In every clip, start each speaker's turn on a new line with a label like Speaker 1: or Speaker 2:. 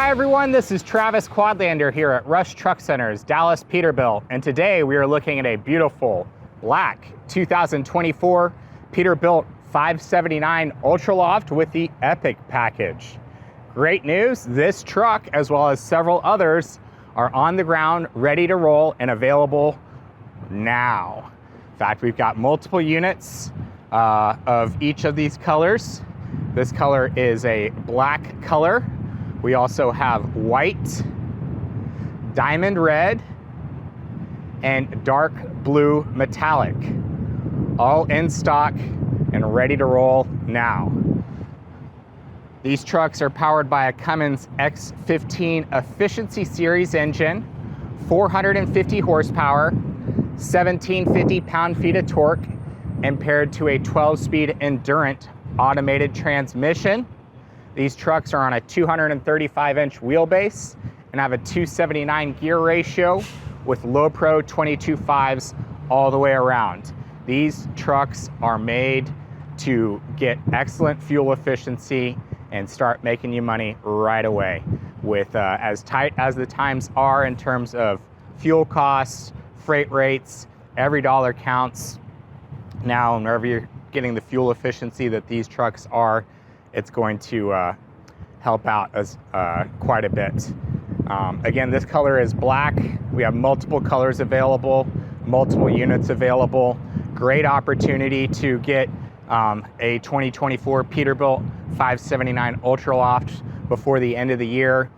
Speaker 1: Hi everyone, this is Travis Quadlander here at Rush Truck Center's Dallas Peterbilt, and today we are looking at a beautiful black 2024 Peterbilt 579 Ultraloft with the EPIQ package. Great news, this truck as well as several others are on the ground, ready to roll and available now. In fact, we've got multiple units of each of these colors. This color is a black color. We also have white, diamond red, and dark blue metallic, all in stock and ready to roll now. These trucks are powered by a Cummins X15 Efficiency Series engine, 450 horsepower, 1750 pound-feet of torque, and paired to a 12-speed Endurant automated transmission. These trucks are on a 235-inch wheelbase and have a 279 gear ratio with low pro 22.5s all the way around. These trucks are made to get excellent fuel efficiency and start making you money right away. With as tight as the times are in terms of fuel costs, freight rates, every dollar counts. Now, whenever you're getting the fuel efficiency that these trucks are, it's going to help out us quite a bit. Again, this color is black. We have multiple colors available, multiple units available. Great opportunity to get a 2024 Peterbilt 579 Ultraloft before the end of the year.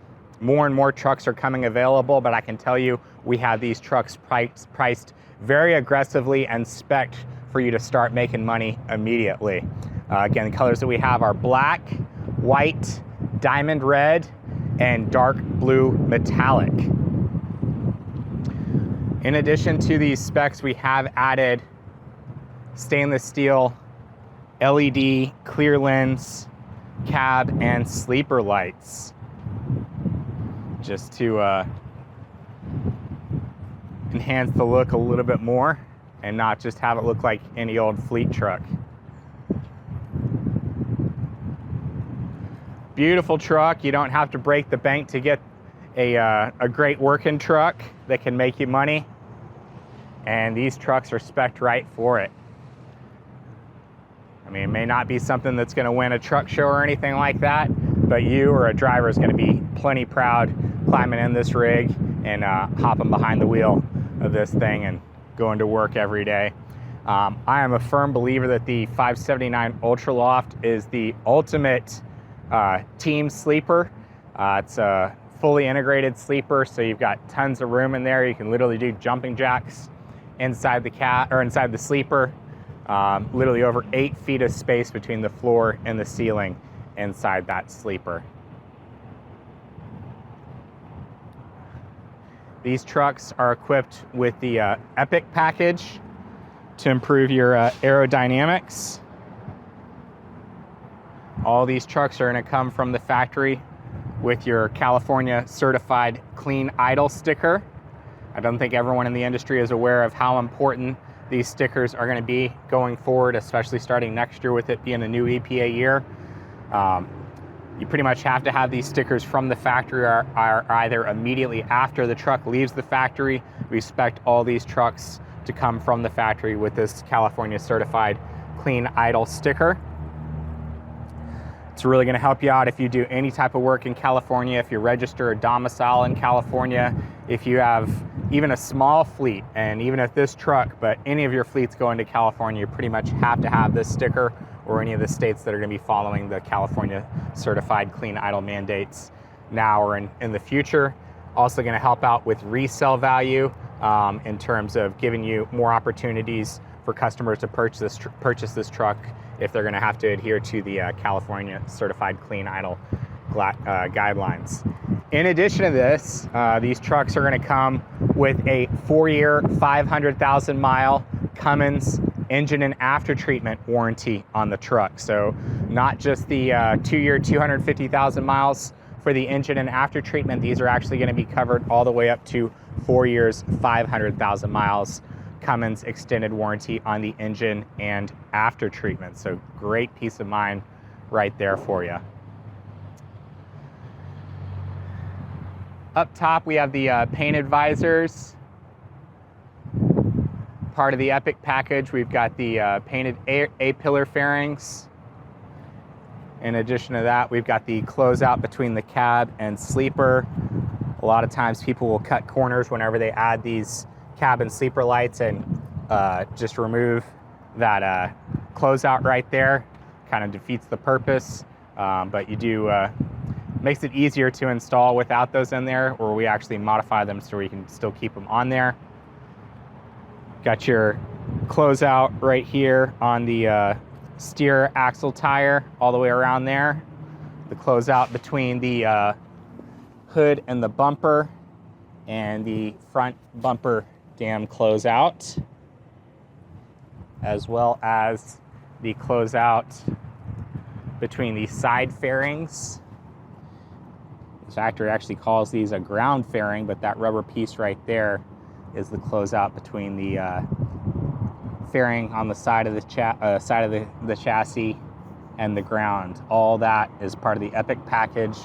Speaker 1: More and more trucks are coming available, but I can tell you we have these trucks priced very aggressively and spec'd for you to start making money immediately. Again, the colors that we have are black, white, diamond red, and dark blue metallic. In addition to these specs, we have added stainless steel, LED, clear lens, cab, and sleeper lights, just to enhance the look a little bit more and not just have it look like any old fleet truck. Beautiful truck. You don't have to break the bank to get a great working truck that can make you money. And these trucks are spec'd right for it. I mean, it may not be something that's going to win a truck show or anything like that, but you or a driver is going to be plenty proud climbing in this rig and hopping behind the wheel of this thing and going to work every day. I am a firm believer that the 579 Ultraloft is the ultimate team sleeper. It's a fully integrated sleeper, so you've got tons of room in there. You can literally do jumping jacks inside the inside the sleeper. Literally over 8 feet of space between the floor and the ceiling inside that sleeper. These trucks are equipped with the EPIQ package to improve your aerodynamics. All these trucks are going to come from the factory with your California certified clean idle sticker. I don't think everyone in the industry is aware of how important these stickers are going to be going forward, especially starting next year with it being a new EPA year. You pretty much have to have these stickers from the factory or either immediately after the truck leaves the factory. We expect all these trucks to come from the factory with this California certified clean idle sticker. It's really going to help you out if you do any type of work in California, if you register a domicile in California, if you have even a small fleet, and even if this truck, but any of your fleets go into California, you pretty much have to have this sticker, or any of the states that are going to be following the California certified clean idle mandates now or in the future. Also going to help out with resale value in terms of giving you more opportunities for customers to purchase this truck if they're going to have to adhere to the California certified clean idle guidelines. In addition to this, these trucks are going to come with a 4-year, 500,000 mile Cummins engine and after treatment warranty on the truck. So not just the 2-year, 250,000 miles for the engine and after treatment. These are actually going to be covered all the way up to 4 years, 500,000 miles Cummins extended warranty on the engine and after treatment. So great peace of mind right there for you. Up top, we have the painted visors. Part of the EPIQ package, we've got the painted A-pillar fairings. In addition to that, we've got the closeout between the cab and sleeper. A lot of times people will cut corners whenever they add these cab and sleeper lights and just remove that closeout right there. Kind of defeats the purpose, but you do, makes it easier to install without those in there, or we actually modify them so we can still keep them on there. Got your closeout right here on the steer axle tire all the way around there. The closeout between the hood and the bumper, and the front bumper dam closeout, as well as the closeout between the side fairings. The factory actually calls these a ground fairing, but that rubber piece right there is the closeout between the fairing on the side of the chassis and the ground. All that is part of the EPIQ package.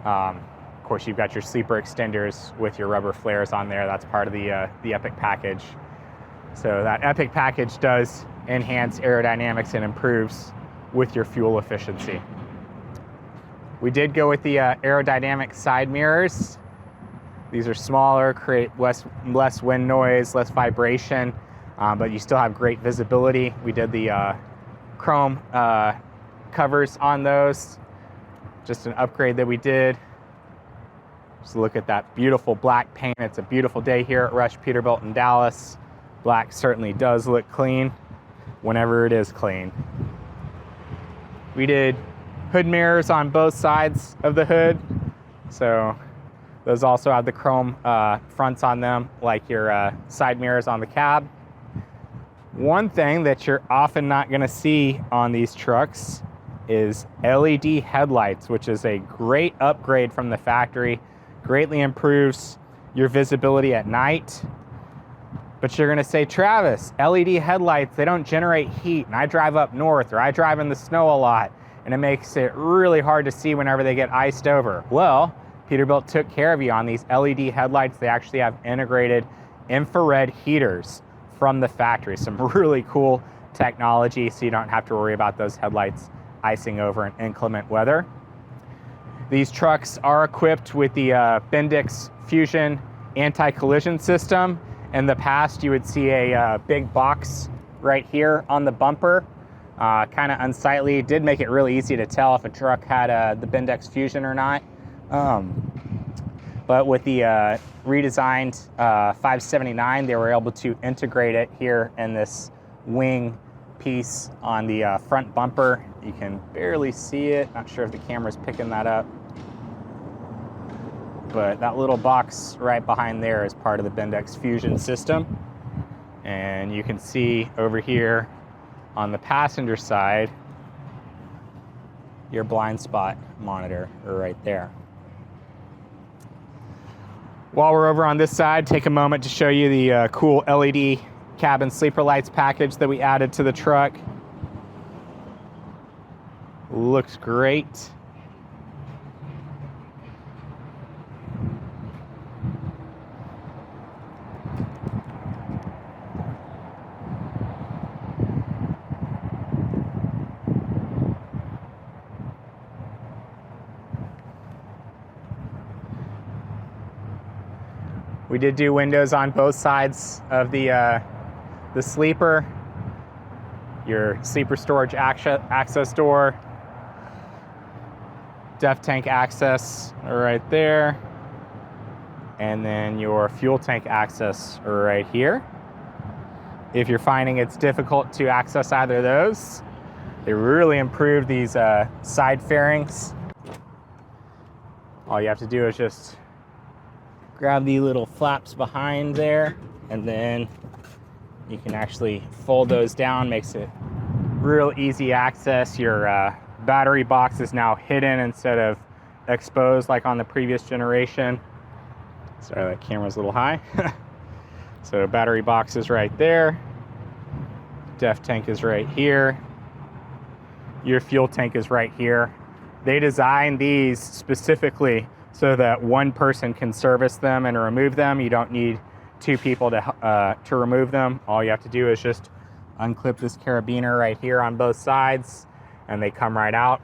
Speaker 1: Of course, you've got your sleeper extenders with your rubber flares on there. That's part of the EPIQ package. So that EPIQ package does enhance aerodynamics and improves with your fuel efficiency. We did go with the aerodynamic side mirrors. These are smaller, create less wind noise, less vibration, but you still have great visibility. We did the chrome covers on those, just an upgrade that we did. Just look at that beautiful black paint. It's a beautiful day here at Rush Peterbilt in Dallas. Black certainly does look clean whenever it is clean. We did hood mirrors on both sides of the hood, so those also have the chrome fronts on them, like your side mirrors on the cab. One thing that you're often not going to see on these trucks is LED headlights, which is a great upgrade from the factory. Greatly improves your visibility at night. But you're going to say, Travis, LED headlights, they don't generate heat, and I drive up north, or I drive in the snow a lot, and it makes it really hard to see whenever they get iced over. Well, Peterbilt took care of you on these LED headlights. They actually have integrated infrared heaters from the factory. Some really cool technology, so you don't have to worry about those headlights icing over in inclement weather. These trucks are equipped with the Bendix Fusion anti-collision system. In the past, you would see a big box right here on the bumper, kind of unsightly. It did make it really easy to tell if a truck had the Bendix Fusion or not. But with the redesigned 579, they were able to integrate it here in this wing piece on the front bumper. You can barely see it. Not sure if the camera's picking that up. But that little box right behind there is part of the Bendix Fusion system. And you can see over here on the passenger side, your blind spot monitor right there. While we're over on this side, take a moment to show you the cool LED cabin sleeper lights package that we added to the truck. Looks great. We did do windows on both sides of the sleeper. Your sleeper storage access door, def tank access right there, and then your fuel tank access right here. If you're finding it's difficult to access either of those, they really improved these side fairings. All you have to do is just grab the little flaps behind there, and then you can actually fold those down. Makes it real easy access. Your battery box is now hidden instead of exposed like on the previous generation. Sorry, that camera's a little high. So battery box is right there. Def tank is right here. Your fuel tank is right here. They designed these specifically so that one person can service them and remove them. You don't need two people to remove them. All you have to do is just unclip this carabiner right here on both sides, and they come right out.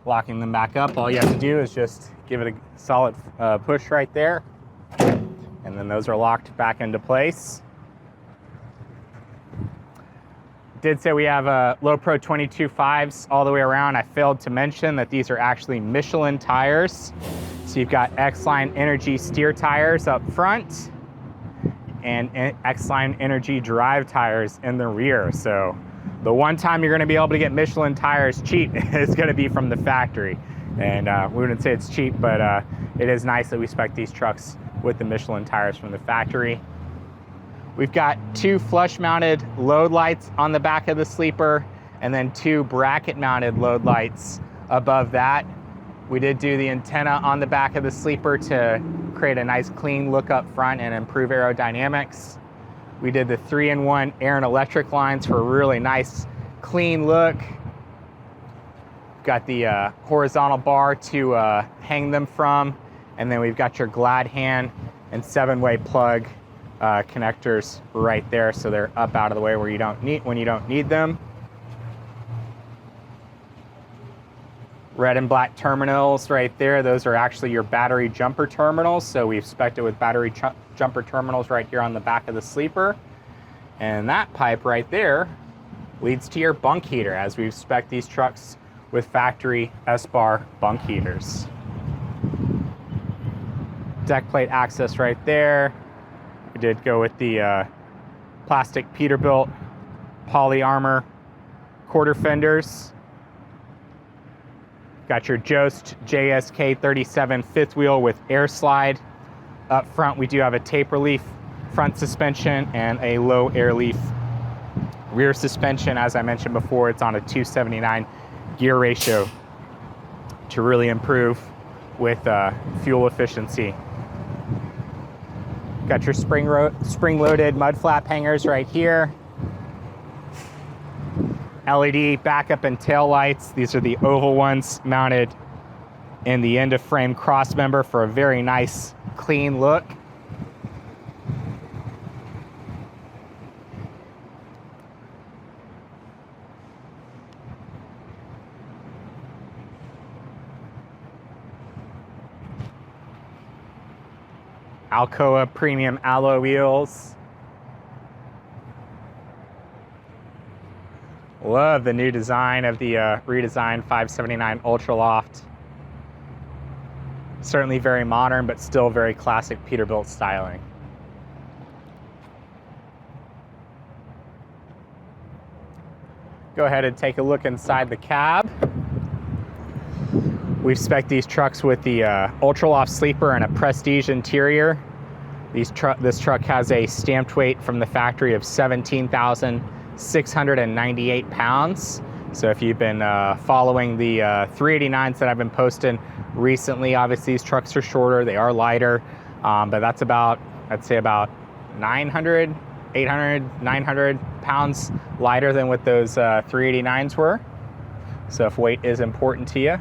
Speaker 1: Locking them back up, all you have to do is just give it a solid push right there, and then those are locked back into place. Did say we have Low Pro 22.5s all the way around. I failed to mention that these are actually Michelin tires. So you've got X-Line Energy steer tires up front and X-Line Energy drive tires in the rear. So the one time you're gonna be able to get Michelin tires cheap is gonna be from the factory. And we wouldn't say it's cheap, but it is nice that we spec these trucks with the Michelin tires from the factory. We've got two flush mounted load lights on the back of the sleeper, and then two bracket mounted load lights above that. We did do the antenna on the back of the sleeper to create a nice clean look up front and improve aerodynamics. We did the 3-in-1 air and electric lines for a really nice clean look. Got the horizontal bar to hang them from, and then we've got your glad hand and 7-way plug connectors right there, so they're up out of the way where you don't need them. Red and black terminals right there, those are actually your battery jumper terminals, so we've spec'd it with battery jumper terminals right here on the back of the sleeper. And that pipe right there leads to your bunk heater, as we've spec'd these trucks with factory S-bar bunk heaters. Deck plate access right there. We did go with the plastic Peterbilt poly armor quarter fenders. Got your Jost JSK 37 fifth wheel with air slide. Up front, we do have a taper leaf front suspension and a low air leaf rear suspension. As I mentioned before, it's on a 279 gear ratio to really improve with fuel efficiency. Got your spring-loaded mud flap hangers right here. LED backup and tail lights. These are the oval ones mounted in the end of frame cross member for a very nice clean look. Alcoa premium alloy wheels. Love the new design of the redesigned 579 Ultraloft. Certainly very modern, but still very classic Peterbilt styling. Go ahead and take a look inside the cab. We've spec'd these trucks with the Ultraloft sleeper and a Prestige interior. This truck has a stamped weight from the factory of 17,698 pounds. So if you've been following the 389s that I've been posting recently, obviously these trucks are shorter, they are lighter, but that's about, I'd say about 900 pounds lighter than what those 389s were. So if weight is important to you.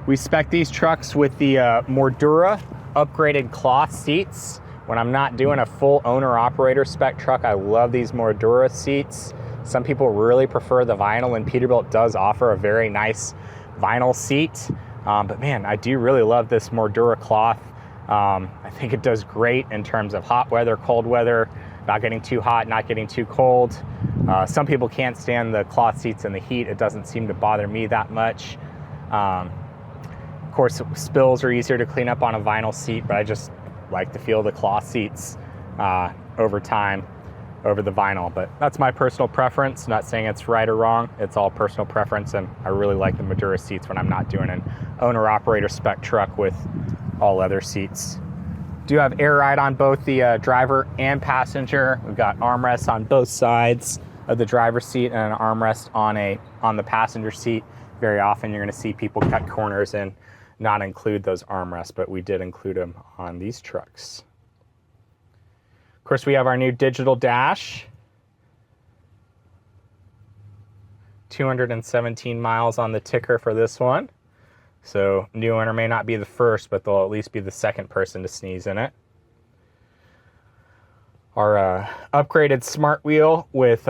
Speaker 1: We spec these trucks with the Mordura upgraded cloth seats. When I'm not doing a full owner-operator spec truck, I love these Mordura seats. Some people really prefer the vinyl, and Peterbilt does offer a very nice vinyl seat. But man, I do really love this Mordura cloth. I think it does great in terms of hot weather, cold weather, not getting too hot, not getting too cold. Some people can't stand the cloth seats in the heat. It doesn't seem to bother me that much. Of course, spills are easier to clean up on a vinyl seat, but I just like to feel the cloth seats over time over the vinyl. But that's my personal preference. Not saying it's right or wrong. It's all personal preference, and I really like the Mordura seats when I'm not doing an owner-operator spec truck with all leather seats. Do have air ride on both the driver and passenger. We've got armrests on both sides of the driver's seat and an armrest on the passenger seat. Very often you're going to see people cut corners and not include those armrests, but we did include them on these trucks. Of course, we have our new digital dash. 217 miles on the ticker for this one. So new owner may not be the first, but they'll at least be the second person to sneeze in it. Our upgraded smart wheel with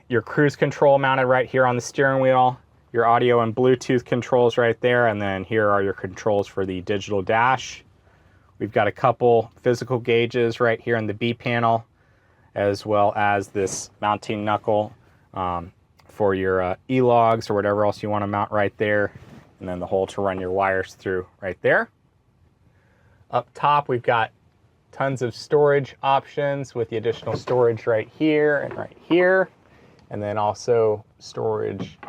Speaker 1: your cruise control mounted right here on the steering wheel, your audio and Bluetooth controls right there, and then here are your controls for the digital dash. We've got a couple physical gauges right here in the B panel, as well as this mounting knuckle for your E-logs or whatever else you want to mount right there, and then the hole to run your wires through right there. Up top, we've got tons of storage options with the additional storage right here and right here, and then also storage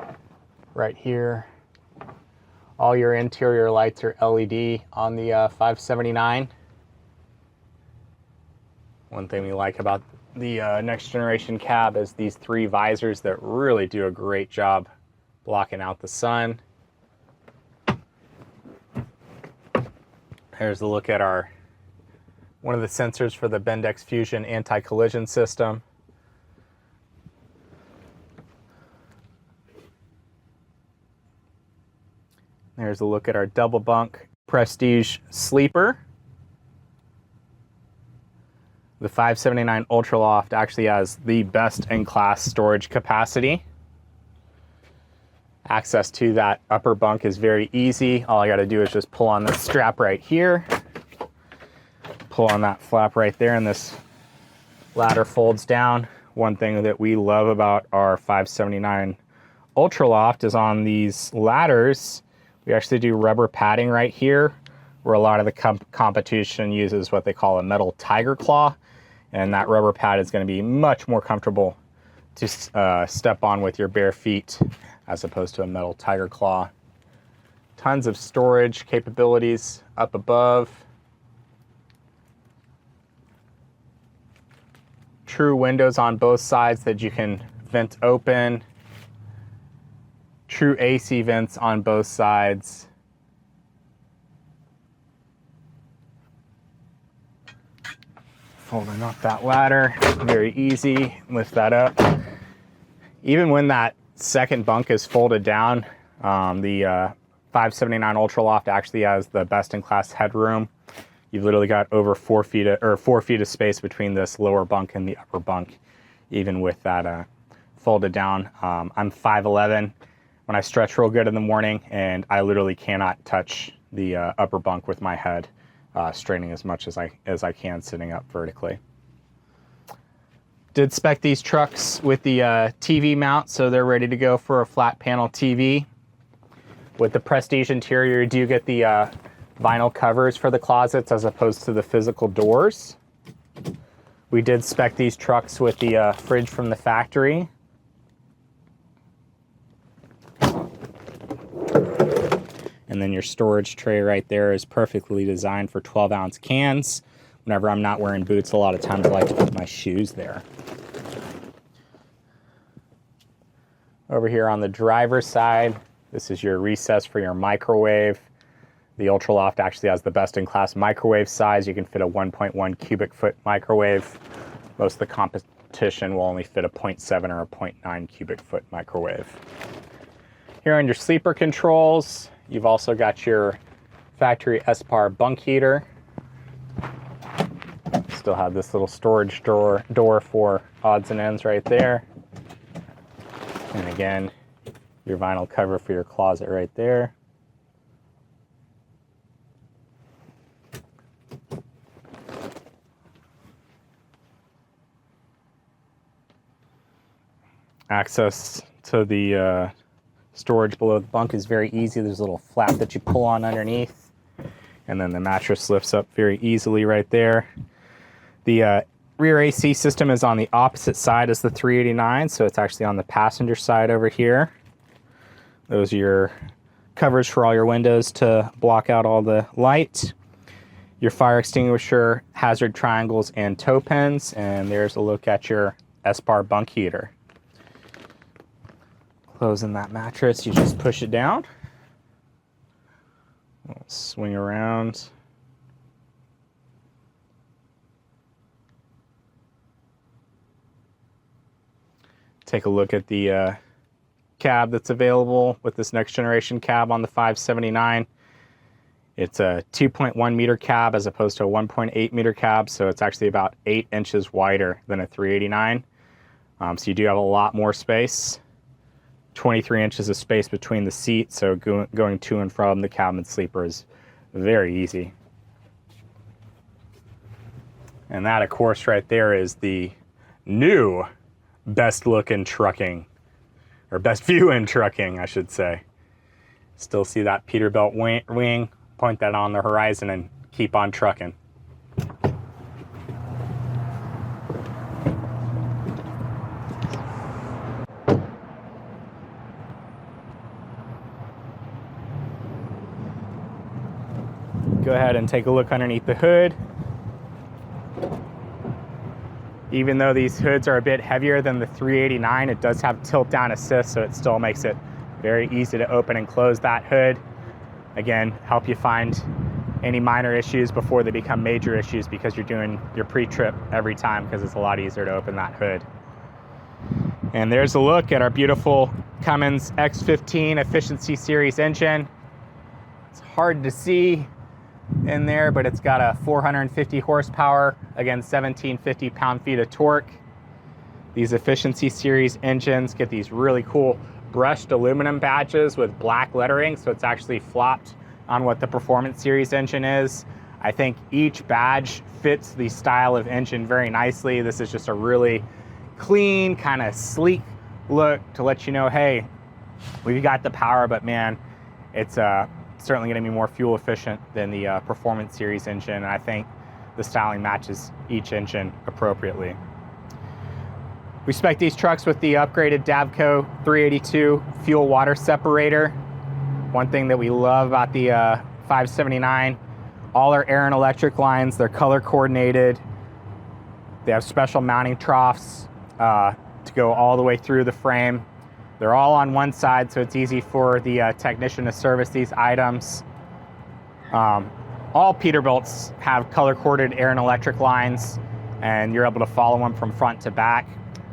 Speaker 1: right here. All your interior lights are LED on the 579. One thing we like about the next generation cab is these three visors that really do a great job blocking out the sun. Here's a look at one of the sensors for the Bendix Fusion anti-collision system. There's a look at our double bunk Prestige sleeper. The 579 Ultraloft actually has the best in class storage capacity. Access to that upper bunk is very easy. All I got to do is just pull on this strap right here, pull on that flap right there, and this ladder folds down. One thing that we love about our 579 Ultraloft is on these ladders, we actually do rubber padding right here, where a lot of the competition uses what they call a metal tiger claw, and that rubber pad is going to be much more comfortable to step on with your bare feet as opposed to a metal tiger claw. Tons of storage capabilities up above. True windows on both sides that you can vent open. True AC vents on both sides. Folding up that ladder, very easy, lift that up. Even when that second bunk is folded down, the 579 Ultraloft actually has the best in class headroom. You've literally got over 4 feet of space between this lower bunk and the upper bunk, even with that folded down. I'm 5'11". When I stretch real good in the morning, and I literally cannot touch the upper bunk with my head, straining as much as I can sitting up vertically. Did spec these trucks with the TV mount, so they're ready to go for a flat panel TV. With the Prestige interior, you do get the vinyl covers for the closets as opposed to the physical doors. We did spec these trucks with the fridge from the factory. And then your storage tray right there is perfectly designed for 12-ounce cans. Whenever I'm not wearing boots, a lot of times I like to put my shoes there. Over here on the driver's side, this is your recess for your microwave. The Ultraloft actually has the best-in-class microwave size. You can fit a 1.1 cubic foot microwave. Most of the competition will only fit a 0.7 or a 0.9 cubic foot microwave. Here on your sleeper controls, you've also got your factory SPAR bunk heater. Still have this little storage door for odds and ends right there. And again, your vinyl cover for your closet right there. Access to the storage below the bunk is very easy. There's a little flap that you pull on underneath, and then the mattress lifts up very easily right there. The rear AC system is on the opposite side as the 389, so it's actually on the passenger side over here. Those are your covers for all your windows to block out all the light. Your fire extinguisher, hazard triangles, and toe pins, and there's a look at your SPAR bunk heater. Closing that mattress, you just push it down. We'll swing around. Take a look at the cab that's available with this next generation cab on the 579. It's a 2.1 meter cab as opposed to a 1.8 meter cab, so it's actually about 8 inches wider than a 389. So you do have a lot more space. 23 inches of space between the seats, so going to and from the cabin sleeper is very easy. And that, of course, right there is the new best look in trucking, or best view in trucking, I should say. Still see that Peterbilt wing, point that on the horizon and keep on trucking. Go ahead and take a look underneath the hood. Even though these hoods are a bit heavier than the 389, it does have tilt down assist, so it still makes it very easy to open and close that hood. Again, help you find any minor issues before they become major issues, because you're doing your pre-trip every time, because it's a lot easier to open that hood. And there's a look at our beautiful Cummins X15 Efficiency Series engine. It's hard to see in there, but it's got a 450 horsepower, again 1750 pound-feet of torque. These Efficiency Series engines get these really cool brushed aluminum badges with black lettering, so it's actually flopped on what the Performance Series engine is. I think each badge fits the style of engine very nicely. This is just a really clean, kind of sleek look to let you know, hey, we've got the power, but man, it's certainly going to be more fuel efficient than the Performance Series engine, and I think the styling matches each engine appropriately. We spec these trucks with the upgraded Davco 382 fuel water separator. One thing that we love about the 579, all our air and electric lines, they're color coordinated. They have special mounting troughs to go all the way through the frame. They're all on one side, so it's easy for the technician to service these items. All Peterbilts have color-coordinated air and electric lines, and you're able to follow them from front to back.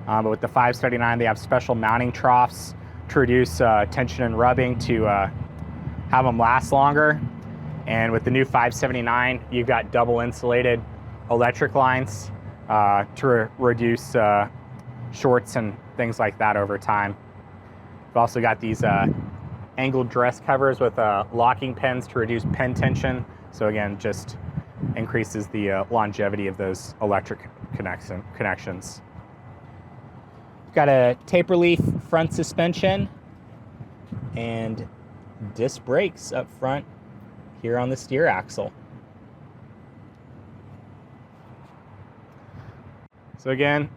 Speaker 1: But with the 579, they have special mounting troughs to reduce tension and rubbing to have them last longer. And with the new 579, you've got double insulated electric lines to reduce shorts and things like that over time. We've also got these angled dress covers with locking pins to reduce pin tension. So again, just increases the longevity of those electric connections. We've got a taper leaf front suspension and disc brakes up front here on the steer axle. So again,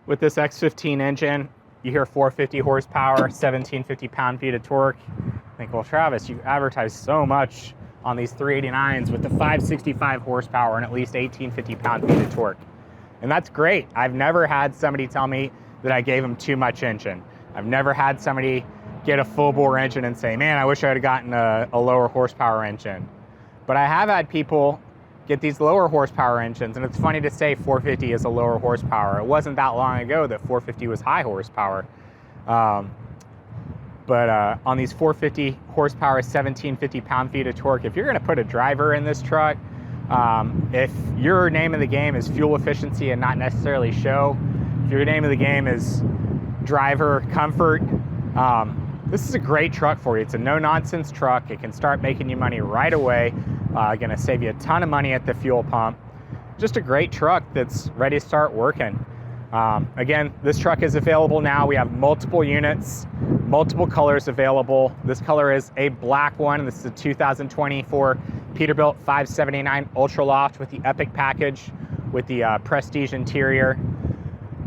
Speaker 1: with this X15 engine, you hear 450 horsepower, 1750 pound-feet of torque. I think, well, Travis, you advertise so much on these 389s with the 565 horsepower and at least 1850 pound-feet of torque. And that's great. I've never had somebody tell me that I gave them too much engine. I've never had somebody get a full-bore engine and say, man, I wish I had gotten a lower horsepower engine. But I have had people get these lower horsepower engines, and it's funny to say 450 is a lower horsepower. It wasn't that long ago that 450 was high horsepower. But on these 450 horsepower, 1750 pound-feet of torque, if you're gonna put a driver in this truck, if your name of the game is fuel efficiency and not necessarily show, if your name of the game is driver comfort, this is a great truck for you. It's a no-nonsense truck. It can start making you money right away. Gonna save you a ton of money at the fuel pump. Just a great truck that's ready to start working. Again, this truck is available now. We have multiple units, multiple colors available. This color is a black one. This is a 2024 Peterbilt 579 Ultraloft with the EPIQ package with the Prestige interior.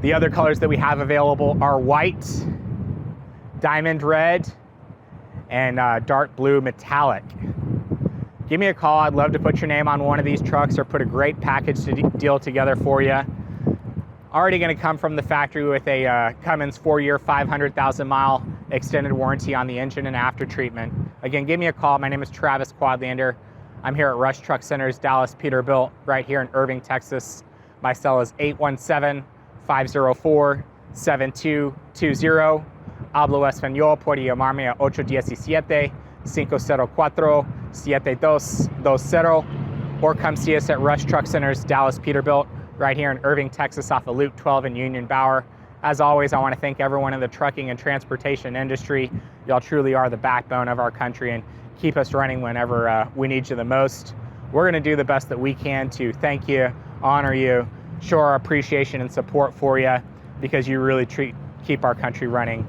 Speaker 1: The other colors that we have available are white, diamond red, and dark blue metallic. Give me a call. I'd love to put your name on one of these trucks or put a great package deal together for you. Already going to come from the factory with a Cummins 4-year, 500,000-mile extended warranty on the engine and after treatment. Again, give me a call. My name is Travis Quadlander. I'm here at Rush Truck Center's Dallas Peterbilt right here in Irving, Texas. My cell is 817-504-7220. Hablo español, puede llamarme a 817 504-7220, or come see us at Rush Truck Centers, Dallas Peterbilt, right here in Irving, Texas, off of Loop 12 in Union Bower. As always, I want to thank everyone in the trucking and transportation industry. Y'all truly are the backbone of our country and keep us running whenever we need you the most. We're going to do the best that we can to thank you, honor you, show our appreciation and support for you, because you really keep our country running